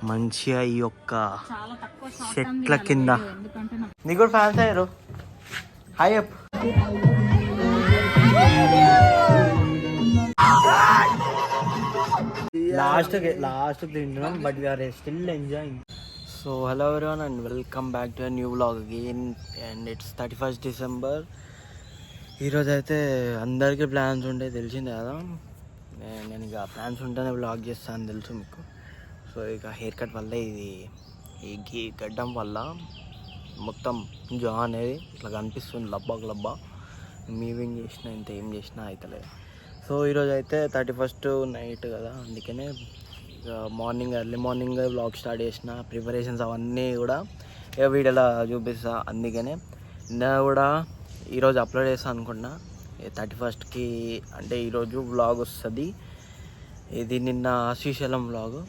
మంచిగా ఈ యొక్క చెట్ల కింద నీకు కూడా ఫ్యాన్స్ అయ్యారు. హాయ్ అప్ లాస్ట్ తింటున్నాం but we are still enjoying. So hello everyone and welcome back to new vlog again and it's 31st December. ఈరోజు అయితే అందరికీ ప్లాన్స్ ఉంటాయి తెలిసిందే కదా. నేను ఇక ప్లాన్స్ ఉంటేనే వ్లాగ్ చేస్తాను తెలుసు మీకు. సో ఇక హెయిర్ కట్ వల్ల ఈ గడ్డం వల్ల మొత్తం జా అనేది ఇట్లా కనిపిస్తుంది లబ్బా మీవింగ్ చేసినా ఇంత ఏం చేసినా అవుతలేదు. సో ఈరోజు అయితే 31st నైట్ కదా, అందుకనే ఇక ఎర్లీ మార్నింగ్ వ్లాగ్ స్టార్ట్ చేసిన ప్రిపరేషన్స్ అవన్నీ కూడా ఏ వీడియోలో చూపిస్తా. అందుకనే నిన్న కూడా ఈరోజు అప్లోడ్ చేస్తాను అనుకున్నా 31st అంటే ఈరోజు వ్లాగ్ వస్తుంది. ఇది నిన్న Srisailam vlog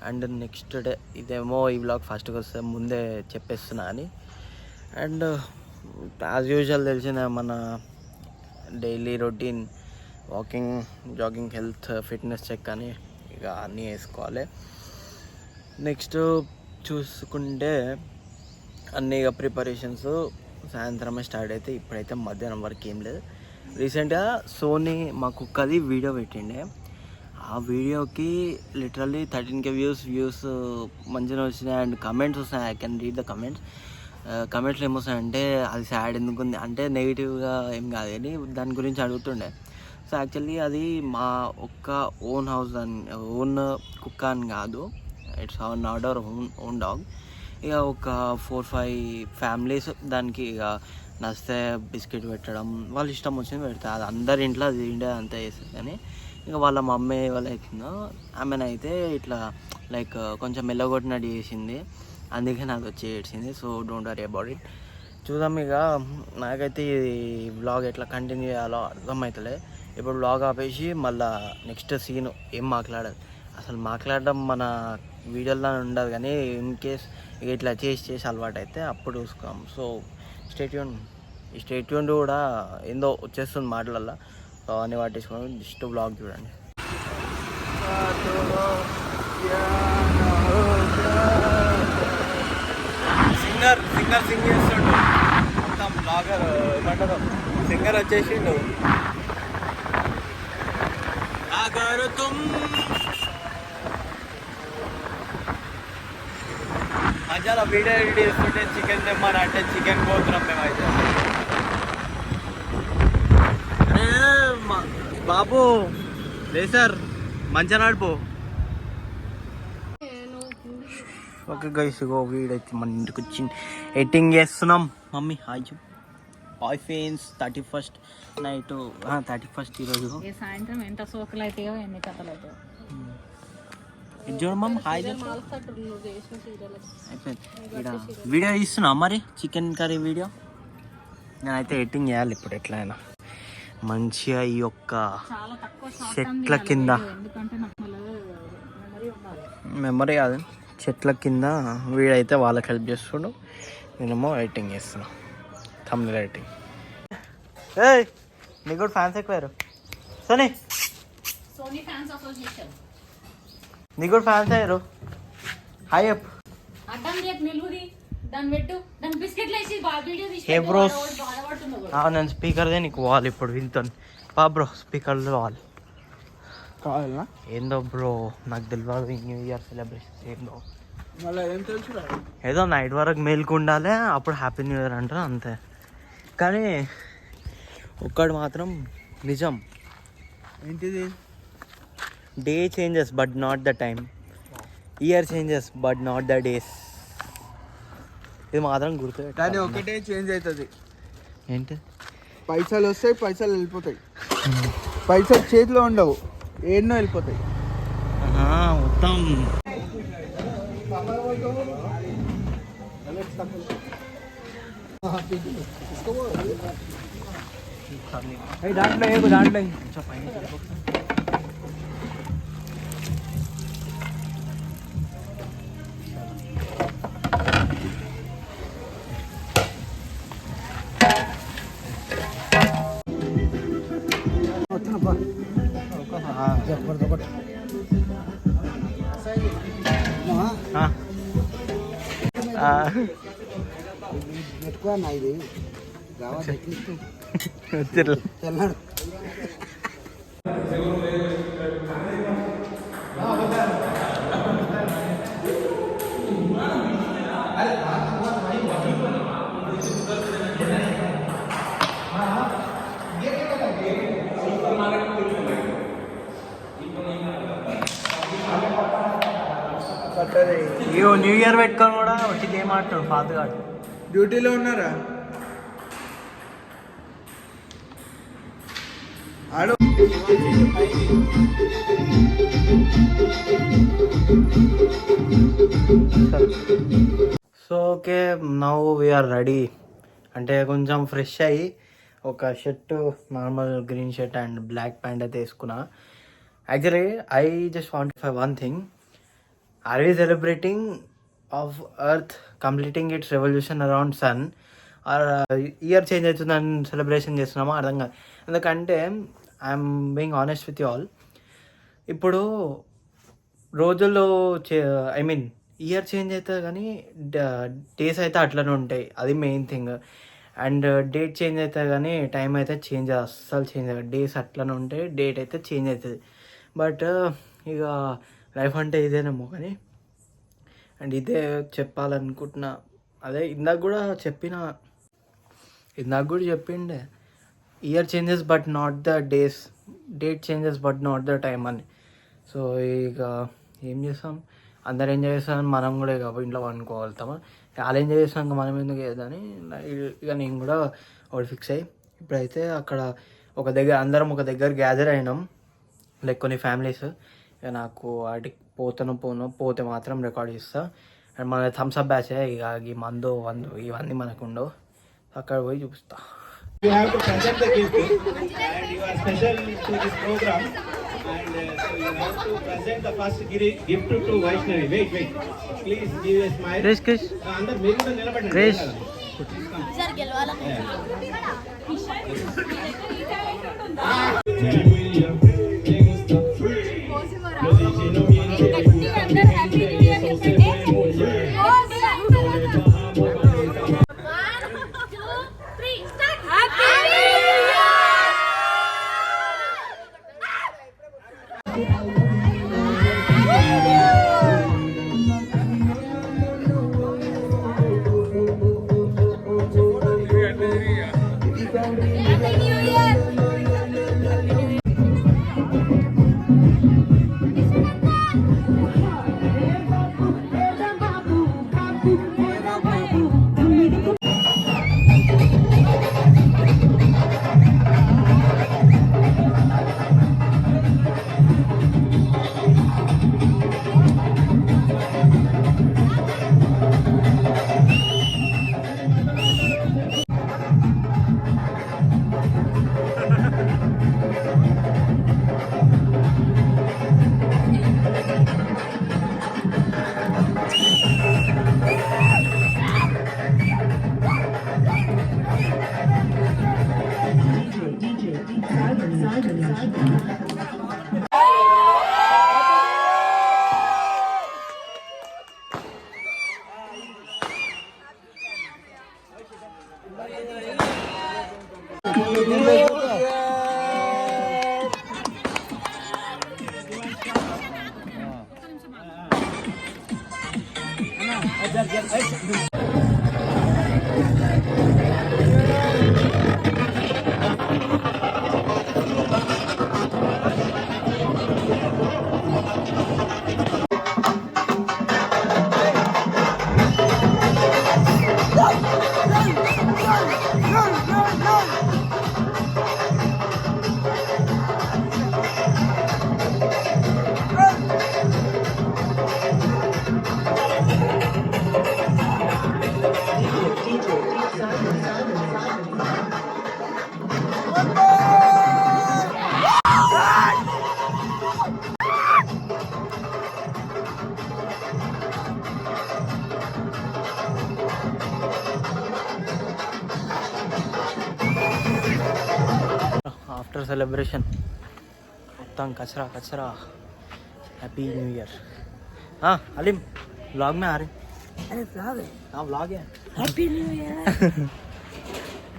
and next day ఇదేమో ఈ వ్లాగ్ ఫస్ట్కి వస్తే ముందే చెప్పేస్తున్నా అని. అండ్ యాజ్ యూజువల్ తెలిసిన మన daily routine walking, jogging, health, fitness check అని ఇక అన్నీ వేసుకోవాలి. నెక్స్ట్ చూసుకుంటే అన్నీ ఇక ప్రిపరేషన్స్ సాయంత్రమే స్టార్ట్ అయితే ఇప్పుడైతే మధ్యాహ్నం వరకు ఏం లేదు. రీసెంట్గా సోనీ మా కుక్కది వీడియో పెట్టిండే. ఆ వీడియోకి లిటరల్లీ 13K వ్యూస్ మంచిగా వచ్చినాయి అండ్ కమెంట్స్ వస్తున్నాయి. ఐ కెన్ రీడ్ ద కమెంట్స్లో ఏమొస్తాయంటే అది సాడ్ ఎందుకుంది అంటే నెగిటివ్గా ఏం కాదు కానీ దాని గురించి అడుగుతుండే. సో యాక్చువల్లీ అది మా ఒక్క ఓన్ హౌస్ అని ఓన్ కుక్క అని కాదు, it's not our own dog. ఇక ఒక 4-5 ఫ్యామిలీస్ దానికి ఇక నచ్చితే బిస్కెట్ పెట్టడం వాళ్ళ ఇష్టం వచ్చింది పెడతారు. అది అందరి ఇంట్లో అది తిండే అంతా చేస్తుంది. కానీ ఇక వాళ్ళ మమ్మీ వాళ్ళ అవుతుందో ఆమెనైతే ఇట్లా లైక్ కొంచెం మెల్లగొట్టినట్టు చేసింది, అందుకే నాకు వచ్చి ఏడ్చింది. So don't worry about it. చూద్దాం. ఇక నాకైతే ఈ వ్లాగ్ ఎట్లా కంటిన్యూ చేయాలో అర్థమవుతలే. ఇప్పుడు వ్లాగ్ ఆపేసి మళ్ళీ నెక్స్ట్ సీన్ ఏం మాట్లాడదు, అసలు మాట్లాడడం మన వీడియోలో ఉండదు. కానీ ఇన్ కేస్ ఇక ఇట్లా చేసి అలవాటు అయితే అప్పుడు చూసుకోం. సో స్టేట్యూన్ కూడా ఏందో వచ్చేస్తుంది మాటలల్లో. సో అవన్నీ పట్టించుకోండి, జస్ట్ వ్లాగ్ చూడండి. సింగ్ చేస్తుండు మొత్తం బ్లాగర్ ఏమంటారు సింగర్ వచ్చేసిండు. మధ్యలో వీడియో ఎడిట్ చేస్తుంటే చికెన్ తెమ్మని అంటే చికెన్ పోతున్నాం మేమైతే. అరే బాబు సార్ మంచిగా నడుపు. ఓకే గైస్, ఇగో వీడైతే మన ఇంటికి వచ్చి ఎడిటింగ్ చేస్తున్నాం. Mummy hi bye friends. 31st night 31st ఈరోజు సాయంత్రం ఎంత సోకులు అవుతాయో ఎన్ని కథలు అవుతాయో చూడమ్మ. హాయ్ వీడియో ఇస్తున్నా మరి చికెన్ కర్రీ వీడియో. నేనైతే ఎడిటింగ్ చేయాలి ఇప్పుడు ఎట్లయినా. మంచిగా ఈ యొక్క చెట్ల కింద మెమరీ కాదు చెట్ల కింద వీడైతే వాళ్ళకి హెల్ప్ చేస్తుండు, నేనేమో ఎడిటింగ్ చేస్తున్నా థంబ్నెయిల్ ఎడిటింగ్. ఏయ్ నీకు కూడా ఫ్యాన్స్ ఎక్కువారు సోనీ ఫ్యాన్స్ అసోసియేషన్. నీకు కూడా ఫ్యాన్స్ అయ్యారు. హాయ్ అప్ ఏ బ్రోస్. నేను స్పీకర్దే నీకు వాల్ ఇప్పుడు వింటాను పా బ్రో. స్పీకర్ వాల్ కావాలనా ఏందో బ్రో, నాకు తెలియదు. న్యూ ఇయర్ సెలబ్రేషన్స్ ఏందో ఏదో నైట్ వరకు మేల్కు ఉండాలి, అప్పుడు హ్యాపీ న్యూ ఇయర్ అంటారు అంతే. కానీ ఒక్కడు మాత్రం నిజం, ఏంటిది, day changes but not the time, year changes but not the days. ఇది మాత్రం గుర్తు. కానీ ఒకటే చేంజ్ అవుతుంది, ఏంటి, పైసలు వస్తాయి పైసలు వెళ్ళిపోతాయి. పైసలు చేతిలో ఉండవు, ఎన్నో వెళ్ళిపోతాయి మొత్తం. దాంట్లో ఎక్కువ నా ఇది తెల్లాడు ఇగో న్యూ ఇయర్ పెట్టుకొని కూడా వచ్చి గేమ్ ఆడుతాడు ఫాదర్ డ్యూటీలో ఉన్నారా ఆడు so okay now we are ready అంటే కొంచెం ఫ్రెష్ అయ్యి ఒక shirt normal green shirt and black pant అయితే వేసుకున్నా. Actually I just want for one thing, are we celebrating of earth completing its revolution around sun or year change అవుతుందని celebration చేస్తున్నామో అర్థం కాదు. ఎందుకంటే I'm being honest with you all, ఇప్పుడు రోజుల్లో I mean year change అవుతుంది కానీ days అయితే అట్లనే ఉంటాయి, అది main thing. And date change అవుతుంది కానీ టైం అయితే చేంజ్ అస్సలు చేంజ్ అవ్వదు. డేస్ అట్లనే ఉంటాయి, డేట్ అయితే చేంజ్ అవుతుంది. బట్ ఇక లైఫ్ అంటే ఇదేనేమో కానీ. అండ్ ఇదే చెప్పాలనుకుంటున్నా, అదే ఇందాక కూడా చెప్పిండే year changes but not the days, date changes but not the time అని. సో ఇక ఏం చేస్తాం, అందరు ఎంజాయ్ చేస్తామని మనం కూడా ఇక ఇంట్లో వండుకోగలుగుతామా, వాళ్ళు ఎంజాయ్ చేస్తాం మనం ఎందుకు చేద్దామని ఇక నేను కూడా ఒకటి ఫిక్స్ అయ్యి ఇప్పుడైతే అక్కడ అందరం ఒక దగ్గర గ్యాదర్ అయినాం, లైక్ కొన్ని ఫ్యామిలీస్. ఇక నాకు వాటికి పోతే మాత్రం రికార్డ్ చేస్తా. అండ్ మన థమ్స్ అప్ బ్యాచ్ ఇక ఈ మందు ఇవన్నీ మనకు ఉండవు, అక్కడ పోయి చూపిస్తా. You have to present the gift and you are special to this program and so you have to present the first gift to Vaishnavi. Wait. Please give a smile. Krish. Andar meer kuda nilabadanడి. Krish. sir gelvala after celebration మొత్తం కచరా happy new year. Aleem vlog में आ रहे? अरे vlog है. हाँ vlog है. Happy New Year.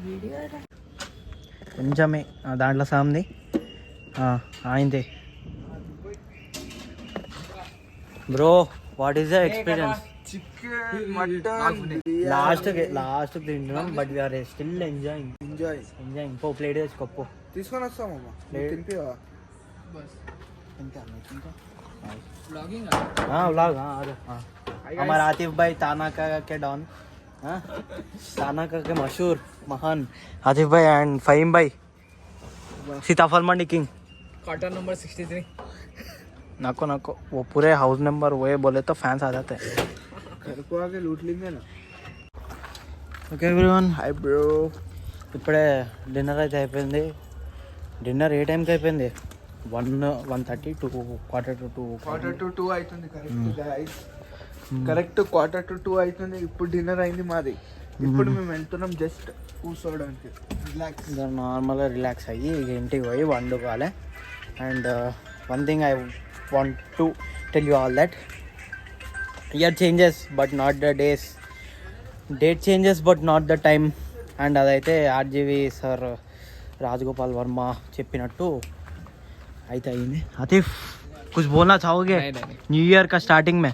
वीडियो కొంచెమే దాంట్లో సామ్ది అయింది. Bro what is the experience? Chicken mutton last తింటున్నాం బట్ వీఆర్ స్టిల్ ఎంజాయింగ్. పో ప్లేట్ తెచ్చుకోపో. తీసుకొని వస్తామమ్మా. తినిపివా? व्लॉग हमारा आतिफ भाई तानाका के डॉन, तानाका के मशहूर महान आतिफ भाई एंड फहीम भाई सीताफल मंडी किंग. Quarter number 63. नको वो पूरे हाउस नंबर वो बोले तो फैंस आ जाते हैं. घर को आके लूट लेंगे ना. Okay everyone, hi bro. ఇప్పుడే డిన్నర్ అయితే అయిపోయింది. డిన్నర్ ఏ టైంకి అయిపోయింది? 1:30 to 1:45. క్వార్టర్ టు 2 అవుతుంది కరెక్ట్ గైస్. కరెక్ట్ 1:45 అవుతుంది. ఇప్పుడు డిన్నర్ అయింది మాది. ఇప్పుడు మేము వెళ్తున్నాం జస్ట్ కూర్చోవడానికి. రిలాక్స్. నార్మల్గా రిలాక్స్ అయ్యి ఇక ఇంటికి పోయి వండుకోవాలి. And one thing I want to tell you all that year changes but not the days, date changes but not the time. And అదైతే ఆర్జీవి సార్ రాజగోపాల్ వర్మ చెప్పినట్టు అయితే అయింది. आतिफ कुछ बोलना चाहोगे? न्यू ईयर का स्टार्टिंग में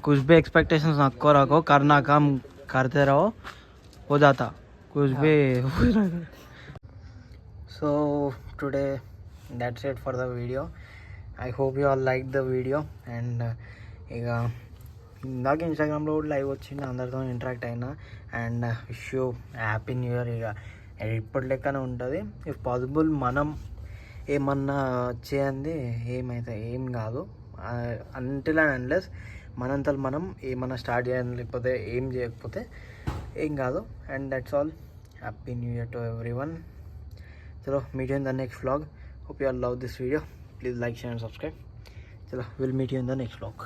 कुछ भी एक्सपेक्टेशंस नको रखो, करना काम करते रहो, हो जाता कुछ भी. So today that's it for the video. I hope you all liked the video. And ఇక ఇందాక ఇన్స్టాగ్రామ్లో కూడా లైవ్ వచ్చింది, అందరితో ఇంటరాక్ట్ అయినా. And wish you happy new year. ఇక ఇప్పటి లెక్కనే ఉంటుంది. ఇఫ్ పాసిబుల్ మనం ఏమన్నా చేయండి ఏమైతే ఏం కాదు, అంటిల్ అండ్ అన్లెస్ మనంతలు మనం ఏమన్నా స్టార్ట్ చేయాలి, లేకపోతే ఏం చేయకపోతే ఏం కాదు. And that's all. Happy new year to everyone. చలో meet you in the next vlog. Hope you all love this video. Please like, share and subscribe. Chalo, we'll meet you in the next vlog.